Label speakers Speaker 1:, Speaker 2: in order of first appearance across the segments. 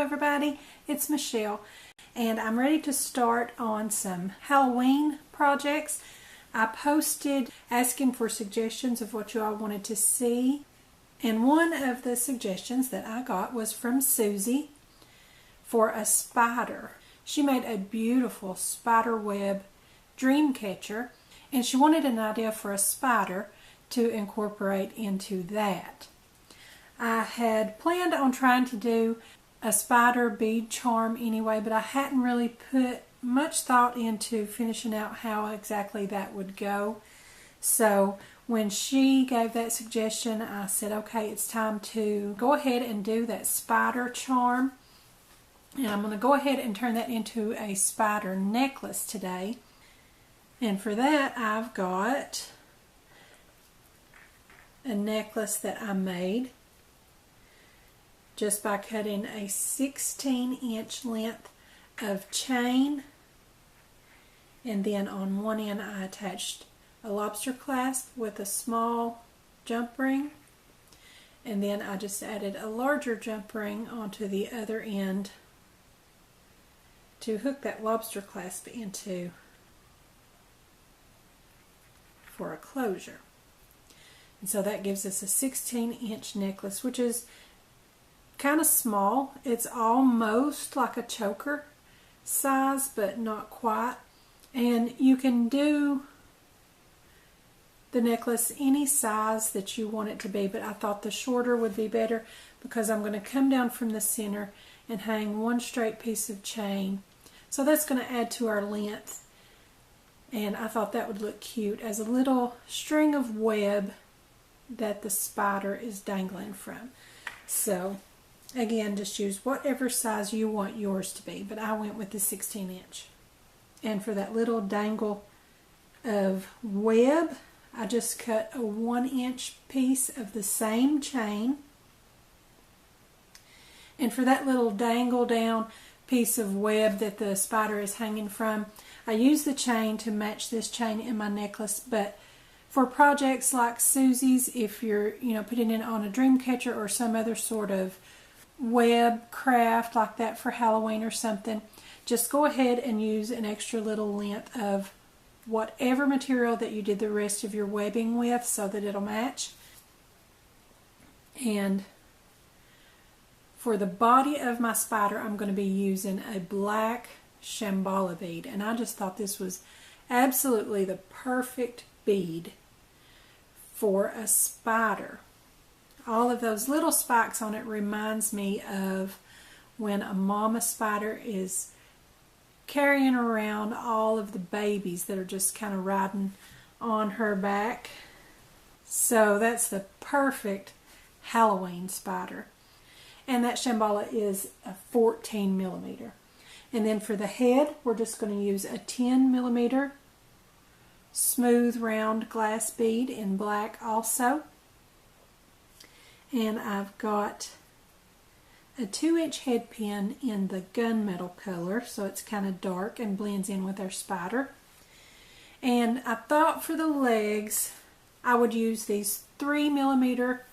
Speaker 1: everybody, it's Michelle and I'm ready to start on some Halloween projects. I posted asking for suggestions of what you all wanted to see, and one of the suggestions that I got was from Susie for a spider. She made a beautiful spider web dream catcher and she wanted an idea for a spider to incorporate into that. I had planned on trying to do a spider bead charm anyway, but I hadn't really put much thought into finishing out how exactly that would go. So when she gave that suggestion, I said, okay, it's time to go ahead and do that spider charm. And I'm going to go ahead and turn that into a spider necklace today. And for that, I've got a necklace that I made just by cutting a 16-inch length of chain, and then on one end I attached a lobster clasp with a small jump ring, and then I just added a larger jump ring onto the other end to hook that lobster clasp into for a closure. And so that gives us a 16-inch necklace, which is kind of small. It's almost like a choker size, but not quite. And you can do the necklace any size that you want it to be, but I thought the shorter would be better because I'm going to come down from the center and hang one straight piece of chain. So that's going to add to our length, and I thought that would look cute as a little string of web that the spider is dangling from. So again, just use whatever size you want yours to be, but I went with the 16-inch. And for that little dangle of web, I just cut a 1-inch piece of the same chain. And for that little dangle down piece of web that the spider is hanging from, I used the chain to match this chain in my necklace, but for projects like Susie's, if you're putting it on a dream catcher or some other sort of web craft like that for Halloween or something, just go ahead and use an extra little length of whatever material that you did the rest of your webbing with so that it'll match. And for the body of my spider, I'm going to be using a black Shambhala bead, and I just thought this was absolutely the perfect bead for a spider. All of those little spikes on it reminds me of when a mama spider is carrying around all of the babies that are just kind of riding on her back. So that's the perfect Halloween spider. And that Shambhala is a 14 millimeter. And then for the head, we're just going to use a 10 millimeter smooth round glass bead in black also. And I've got a 2-inch head pin in the gunmetal color, so it's kind of dark and blends in with our spider. And I thought for the legs I would use these 3 millimeter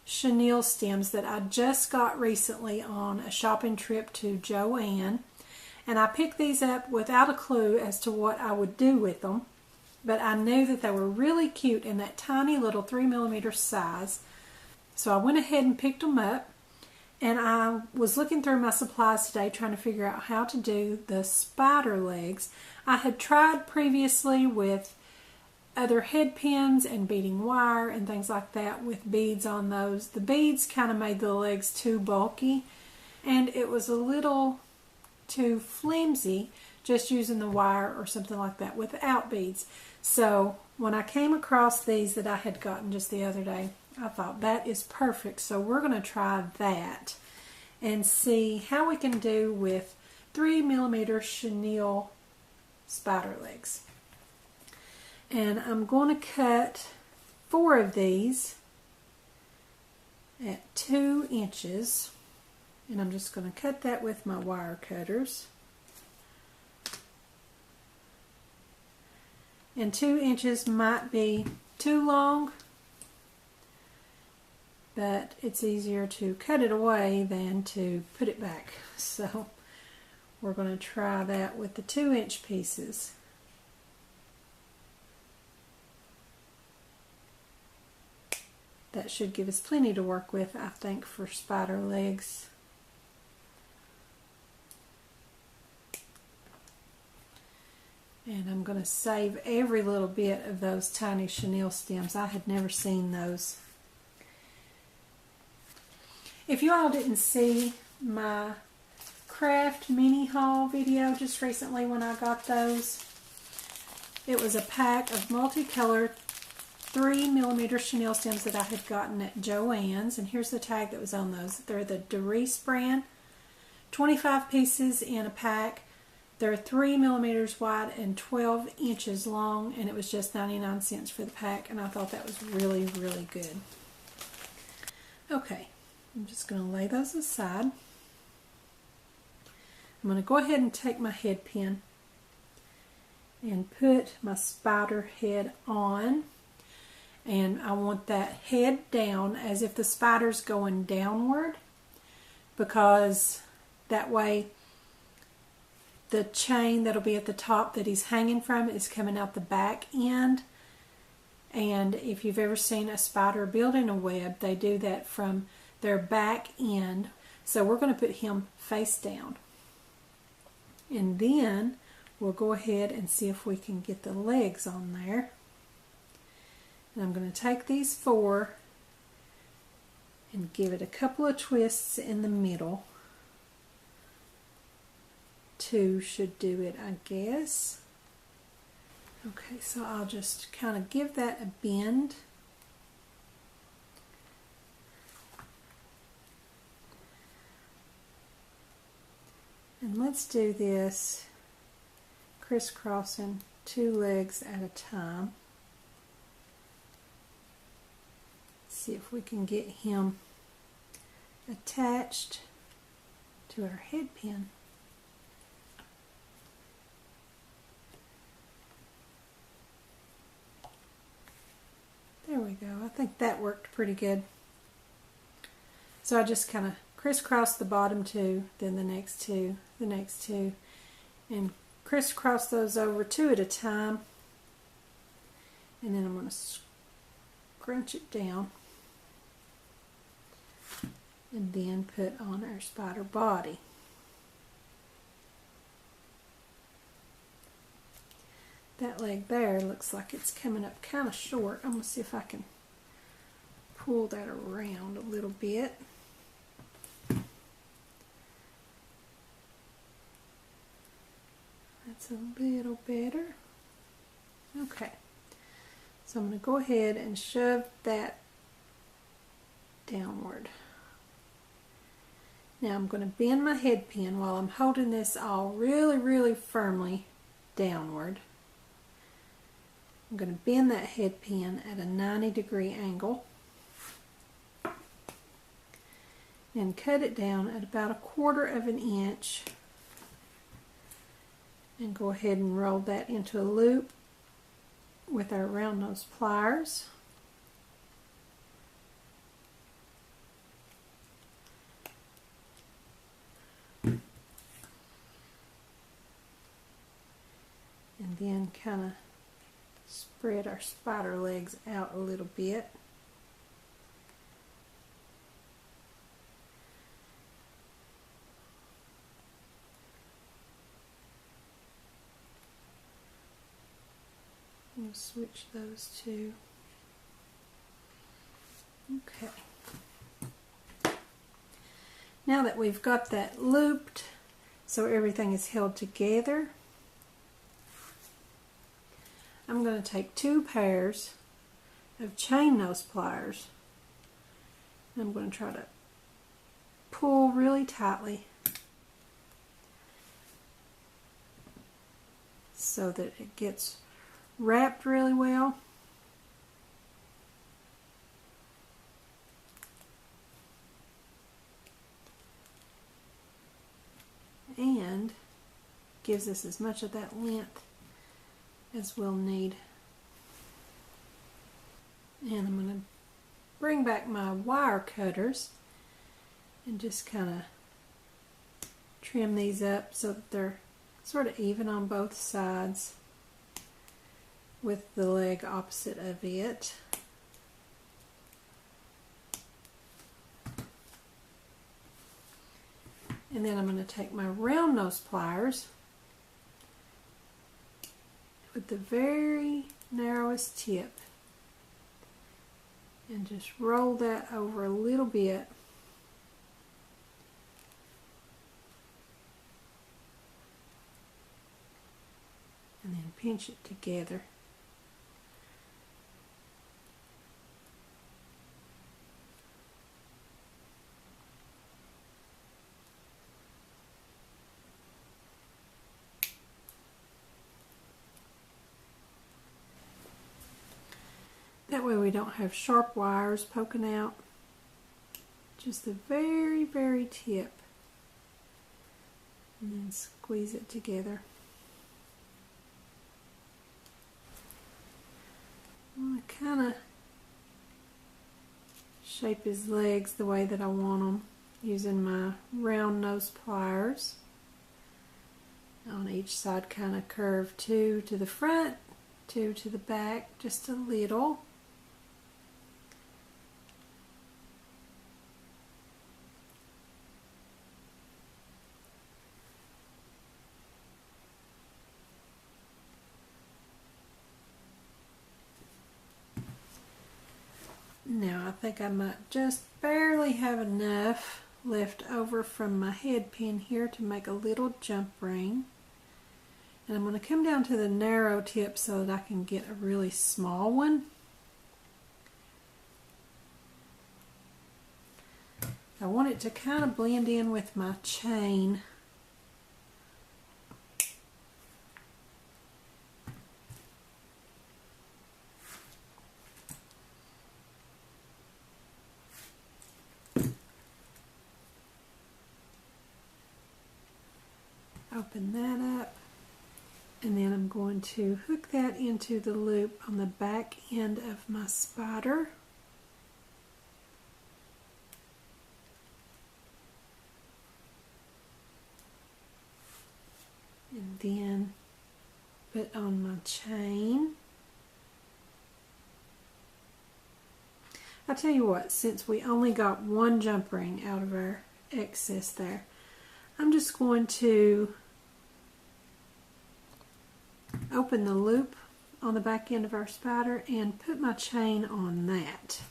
Speaker 1: chenille stems that I just got recently on a shopping trip to Joann. And I picked these up without a clue as to what I would do with them, but I knew that they were really cute in that tiny little 3 millimeter size. So I went ahead and picked them up, and I was looking through my supplies today trying to figure out how to do the spider legs. I had tried previously with other head pins and beading wire and things like that with beads on those. The beads kind of made the legs too bulky, and it was a little too flimsy just using the wire or something like that without beads. So when I came across these that I had gotten just the other day, I thought that is perfect. So we're going to try that and see how we can do with 3 millimeter chenille spider legs. And I'm going to cut 4 of these at 2 inches. And I'm just going to cut that with my wire cutters. And 2 inches might be too long, that it's easier to cut it away than to put it back. So we're going to try that with the 2-inch pieces. That should give us plenty to work with, I think, for spider legs. And I'm going to save every little bit of those tiny chenille stems. I had never seen those. If you all didn't see my craft mini haul video just recently when I got those, it was a pack of multicolored 3mm chenille stems that I had gotten at Joann's, and here's the tag that was on those. They're the Doris brand, 25 pieces in a pack. They're 3mm wide and 12 inches long, and it was just 99 cents for the pack, and I thought that was really, really good. Okay, I'm just going to lay those aside. I'm going to go ahead and take my head pin and put my spider head on. And I want that head down as if the spider's going downward, because that way the chain that'll be at the top that he's hanging from is coming out the back end. And if you've ever seen a spider building a web, they do that from their back end. So we're going to put him face down. And then we'll go ahead and see if we can get the legs on there. And I'm going to take these 4 and give it a couple of twists in the middle. 2 should do it, I guess. Okay, so I'll just kind of give that a bend. And let's do this crisscrossing 2 legs at a time. See if we can get him attached to our head pin. There we go. I think that worked pretty good. So I just kind of crisscross the bottom 2, then the next 2, the next 2, and crisscross those over 2 at a time. And then I'm going to scrunch it down. And then put on our spider body. That leg there looks like it's coming up kind of short. I'm going to see if I can pull that around a little bit. That's a little better. Okay. So I'm going to go ahead and shove that downward. Now I'm going to bend my head pin while I'm holding this all really, really firmly downward. I'm going to bend that head pin at a 90-degree angle and cut it down at about 1/4 of an inch, and go ahead and roll that into a loop with our round nose pliers. And then kind of spread our spider legs out a little bit. We'll switch those 2. Okay. Now that we've got that looped so everything is held together, I'm going to take 2 pairs of chain nose pliers. I'm going to try to pull really tightly so that it gets wrapped really well. And gives us as much of that length as we'll need. And I'm going to bring back my wire cutters and just kind of trim these up so that they're sort of even on both sides with the leg opposite of it. And then I'm going to take my round nose pliers with the very narrowest tip and just roll that over a little bit. And then pinch it together. That way we don't have sharp wires poking out. Just the very, very tip. And then squeeze it together. I'm going to kind of shape his legs the way that I want them using my round nose pliers. On each side kind of curve 2 to the front, 2 to the back, just a little. Now I think I might just barely have enough left over from my head pin here to make a little jump ring. And I'm going to come down to the narrow tip so that I can get a really small one. I want it to kind of blend in with my chain. Open that up, and then I'm going to hook that into the loop on the back end of my spider. And then put on my chain. I'll tell you what, since we only got one jump ring out of our excess there, I'm just going to open the loop on the back end of our spider and put my chain on that.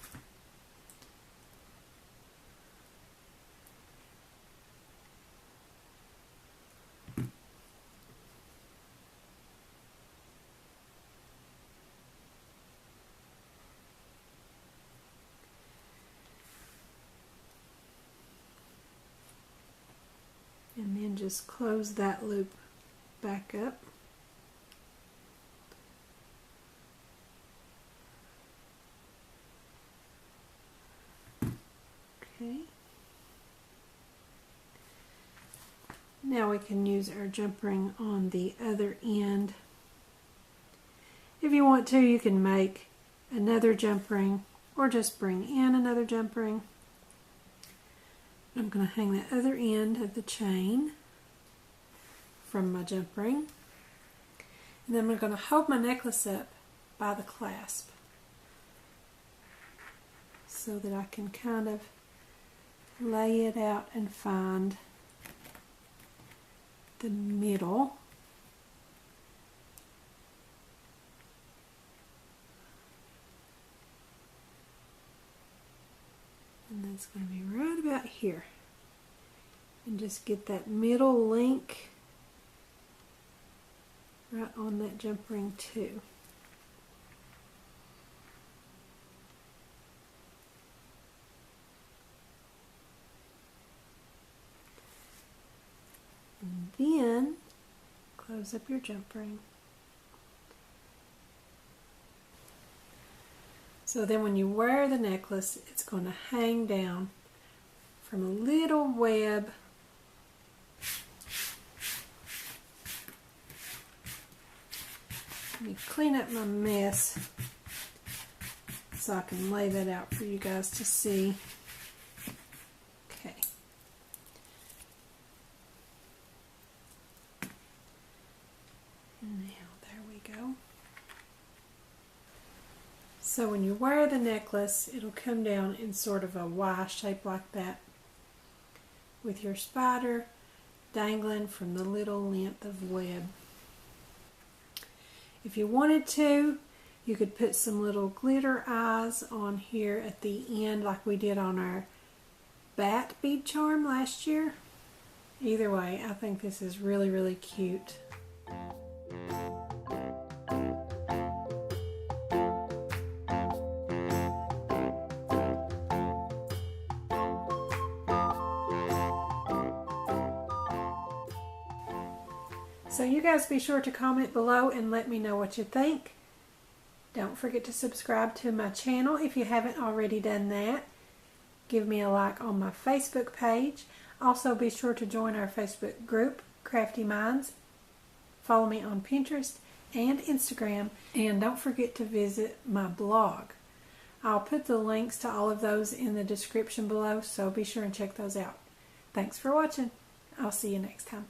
Speaker 1: And then just close that loop back up. Okay. Now we can use our jump ring on the other end. If you want to, you can make another jump ring or just bring in another jump ring. I'm going to hang the other end of the chain from my jump ring. And then I'm going to hold my necklace up by the clasp so that I can kind of lay it out and find the middle. And that's going to be right about here. And just get that middle link right on that jump ring too. And then close up your jump ring. So then when you wear the necklace, it's going to hang down from a little web . Let me clean up my mess. so I can lay that out for you guys to see. Okay. Now, there we go. So when you wear the necklace, it'll come down in sort of a Y shape like that, with your spider dangling from the little length of web. If you wanted to, you could put some little glitter eyes on here at the end like we did on our bat bead charm last year. Either way, I think this is really, really cute. So you guys be sure to comment below and let me know what you think. Don't forget to subscribe to my channel if you haven't already done that. Give me a like on my Facebook page. Also be sure to join our Facebook group, Crafty Minds. Follow me on Pinterest and Instagram. And don't forget to visit my blog. I'll put the links to all of those in the description below, so be sure and check those out. Thanks for watching. I'll see you next time.